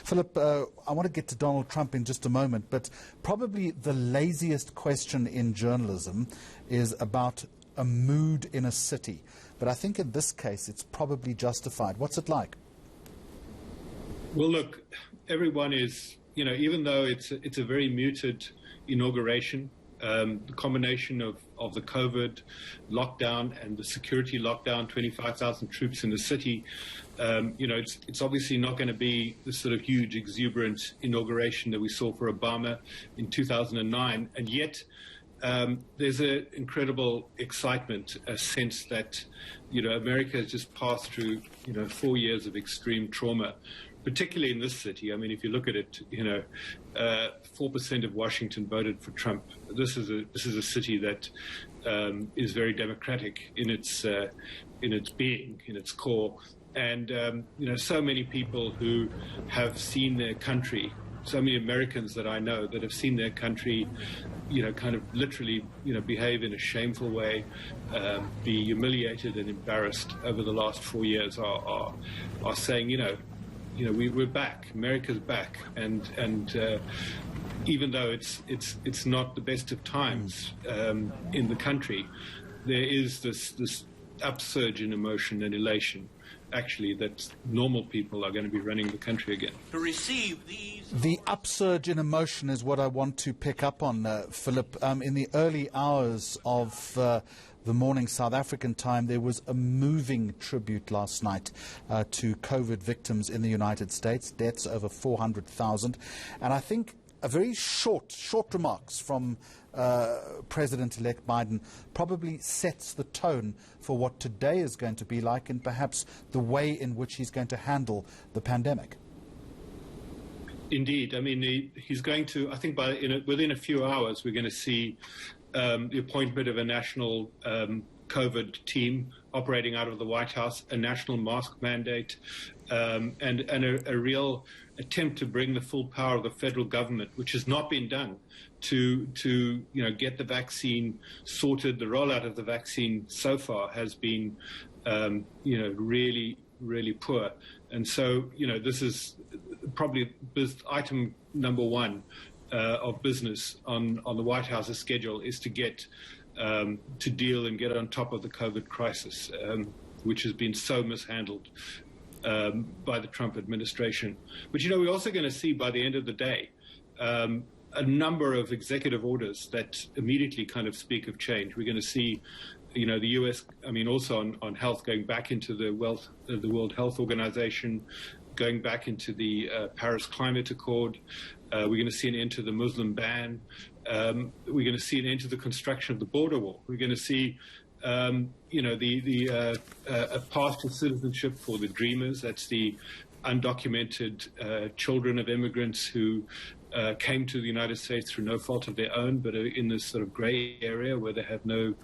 Philip, I want to get to Donald Trump in just a moment, but probably the laziest question in journalism is about a mood in a city. But I think in this case, it's probably justified. What's it like? Well, look, everyone is, even though it's a very muted inauguration, the combination of the COVID lockdown and the security lockdown, 25,000 troops in the city, it's obviously not going to be the sort of huge, exuberant inauguration that we saw for Obama in 2009. And yet there's an incredible excitement, a sense that, America has just passed through, 4 years of extreme trauma, particularly in this city. I mean, if you look at it, 4% of Washington voted for Trump. This is a city that is very democratic in its being, in its core, and so many people who have seen their country. So many Americans that I know that have seen their country, kind of literally, behave in a shameful way, be humiliated and embarrassed over the last 4 years are saying, we're back. America's back, and even though it's not the best of times in the country, there is this upsurge in emotion and elation, actually, that normal people are going to be running the country again. To receive these, the upsurge in emotion is what I want to pick up on, Philip. In the early hours of the morning South African time, there was a moving tribute last night to COVID victims in the United States, deaths over 400,000. And I think a very short remarks from President-elect Biden probably sets the tone for what today is going to be like and perhaps the way in which he's going to handle the pandemic. Indeed. I mean, he's going to, I think within a few hours, we're going to see the appointment of a national COVID team operating out of the White House, a national mask mandate, and a real attempt to bring the full power of the federal government, which has not been done, to get the vaccine sorted. The rollout of the vaccine so far has been, really poor. And so, this is probably item number one of business on the White House's schedule, is to get to deal and get on top of the COVID crisis, which has been so mishandled by the Trump administration. But, we're also going to see by the end of the day a number of executive orders that immediately kind of speak of change. We're going to see, the U.S., also on health, going back into the World Health Organization, going back into the Paris Climate Accord. We're going to see an end to the Muslim ban. We're going to see an end to the construction of the border wall. We're going to see, a path to citizenship for the dreamers. That's the undocumented children of immigrants who came to the United States through no fault of their own, but are in this sort of gray area where they have no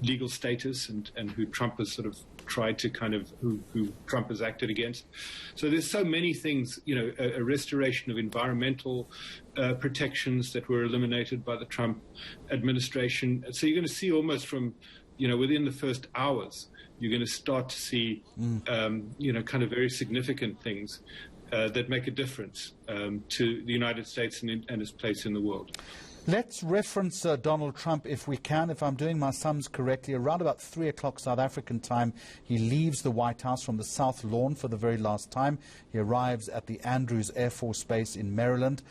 legal status, and who Trump has sort of tried to who Trump has acted against. So there's so many things, a restoration of environmental protections that were eliminated by the Trump administration. So you're going to see almost from, within the first hours, you're going to start to see, kind of very significant things that make a difference to the United States and its place in the world. Let's reference Donald Trump, if we can. If I'm doing my sums correctly, around about 3 o'clock South African time, he leaves the White House from the South Lawn for the very last time. He arrives at the Andrews Air Force Base in Maryland.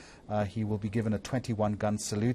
He will be given a 21-gun salute.